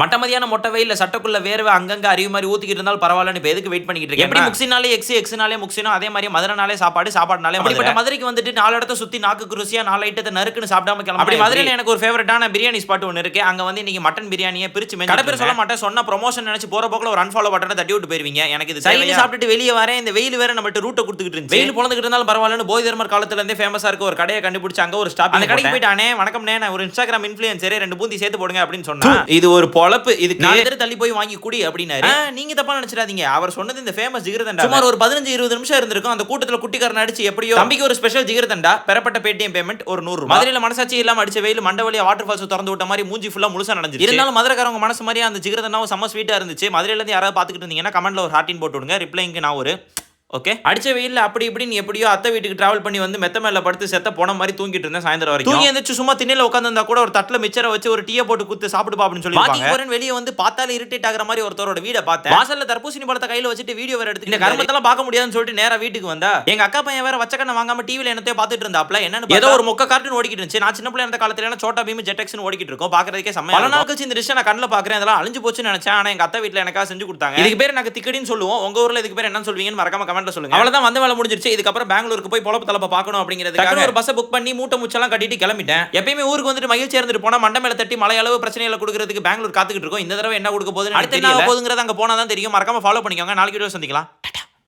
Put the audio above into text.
மட்ட மதியான மொட்டை வெயில்ல சட்டக்குள்ள வேர்வை அங்கங்க அறிவு மாதிரி ஊத்திக்கிட்டு இருந்தாலும் பரவாயில்லன்னு இப்போ எதுக்கு வெயிட் பண்ணிக்கிட்டு இருக்கேன். எப்படி முக்சினாலே எக்ஸ்னாலே முக்சினோ அதே மாதிரி மதுரைனாலே சாப்பாடுனாலே அப்படிப்பட்ட மதுரைக்கு வந்துட்டு 4 இடத்த சுத்தி நாக்கு ருசியா 4 ஐட்டத்தை நறுக்குன்னு சாப்பிடாம கிளம்ப. அப்படி மதுரையில் எனக்கு ஒரு ஃபேவரட்டான பிரியாணி ஸ்பாட் ஒன்று இருக்கு. அங்க வந்து இன்னைக்கு மட்டன் பிரியாணியை பிரிச்சு கடை பேர் சொல்ல மாட்டேன், சொன்ன ப்ரொமோஷன் நினைச்சு போற போக்குல ஒரு அன்ஃபாலோ பட்டனை தட்டி விட்டு போயிருவீங்க. எனக்கு இது சைடுல சாப்பிட்டுட்டு வெளியே வரேன், இந்த வெயில் வேற நம்மள்ட்ட ரூட்டை கொடுத்துக்கிட்டு இருந்துச்சு. வெயில் பொழந்துக்கிட்டு இருந்தாலும் பரவாயில்லன்னு போய் தர்மர் காலத்துல இருந்தே ஃபேமஸா இருக்க ஒரு கடையை கண்டுபிடிச்சு அங்க ஒரு ஸ்டாப் அந்த கடைக்கு போயிட்டானே. வணக்கம் நான் ஒரு இன்ஸ்டாகிராம் இன்ஃப்ளூயன்சர் 2 பூந்தி சேர்த்து போடுங்க அப்படின்னு சொன்னா இது ஒரு பொழப்பு. இதுக்கு தள்ளி போய் வாங்கி குடி அப்படின்னாரு. நீங்க தப்பா நினைச்சிடாதீங்க, அவர் சொன்னது இந்த ஃபேமஸ் ஜிகர்தண்டா. சுமார் ஒரு 15-20 நிமிஷம் இருந்திருக்கும். அந்த கூட்டத்துல குட்டிக்காரன் அடிச்சு எப்படியோ தம்பிக்கு ஒரு ஸ்பெஷல் ஜிகர்தண்டா பெறப்பட்ட பேடிஎம் பேமெண்ட் ஒரு 100 ரூபாய். மதுரையில மனசாட்சி இல்லாம அடிச்ச வெயில் மண்டவலியா வாட்டர் ஃபால்ஸ் திறந்து விட்ட மாதிரி மூஞ்சி ஃபுல்லா முழுசா நனைஞ்சிருச்சு. இருந்தாலும் மதுரைக்காரங்க மனசு மாதிரி அந்த ஜிகர்தண்டாவும் செம்ம ஸ்வீட்டா இருந்துச்சு. மதுரையில இருந்து யாராவது பாத்துக்கிட்டு இருந்தீங்கன்னா கமெண்ட்ல ஒரு ஹார்ட்டின் போட்டு விடுங்க. ரிப்ளைங்க நான் ஒரு ஓகே. அடிச்ச வெயில்ல அப்படி இப்படின்னு எப்படியோ அத்தை வீட்டுக்கு டிராவல் பண்ணி வந்து மெத்த மேல படுத்து செத்த போன மாதிரி தூங்கிட்டு இருந்தேன். சாயந்தரம் வரைக்கும் தூங்கி எந்திரிச்சு சும்மா திண்ணையில உட்காந்துருந்தா கூட ஒரு தட்டுல மிச்சரை வச்சு ஒரு டீயை போட்டு குத்து சாப்பிடுப்பா அப்படின்னு சொல்லி வெளியே வந்து பார்த்தாலே இரிட்டேட் ஆகிற மாதிரி ஒருத்தரோட வீட பார்த்தேன். வாசல்ல தர்பூசணி பழத்தை கையில வச்சுட்டு வீடியோ வேற எடுத்து இந்த கர்மத்தெல்லாம் பார்க்க முடியாதுன்னு சொல்லிட்டு நேரா வீட்டுக்கு வந்தா எங்க அக்கா பையன் வேற வச்சக்கண்ண வாங்காம டிவில என்னத்தையும் பார்த்துட்டு இருந்தாப்ல. என்னன்னு ஏதோ ஒரு மொக்க கார்ட்டூன் ஓடிக்கிட்டு இருந்துச்சு. நான் சின்ன பிள்ளை அந்த காலத்துல சோட்டா பீம் ஜெட்டெக்ஸ்னு ஓடிக்கிட்டு இருக்கோம். பாக்குறதுக்கே செம்ம. பல நாள் கழிச்சு இந்த டிஷ் நான் கண்ணில் பாக்குறேன். அதெல்லாம் அழிஞ்சு போச்சுன்னு நினைச்சேன். ஆனா எங்க அத்தை வீட்டுல எனக்காக செஞ்சு கொடுத்தாங்க. இதுக்கு பேர் எனக்கு திக்கடின்னு சொல்லுவோம். உங்க ஊர்ல இதுக்கு பேர் என்ன சொல்வீங்கன்னு மறக்காம கமெண்ட்ல சொல்லுங்க. அவ்வளவுதான் வந்து வேலை முடிஞ்சிருச்சு. இதுக்கப்புறம் பெங்களூருக்கு போய் பொழப்பு தலப்ப பார்க்கணும் அப்படிங்கிறதுக்காக ஒரு பஸ் புக் பண்ணி மூட்டை முச்செல்லாம் கட்டிட்டு கிளம்பிட்டேன். எப்பயுமே ஊருக்கு வந்துட்டு மகிழ்ச்சி இருந்துட்டு போனா மண்டை மேல தட்டி மழை அளவு பிரச்சனைகளை கொடுக்கறதுக்கு பெங்களூர் காத்துக்கிட்டு இருக்கோம். இந்த தடவை என்ன கொடுக்க போகுதுன்னு அடுத்து என்ன போகுதுங்கிறது அங்க போனா தான் தெரியும். மறக்காம ஃபாலோ பண்ணிக்கோங்க. நாளைக்கு வீடியோ சந்திக்கலாம்.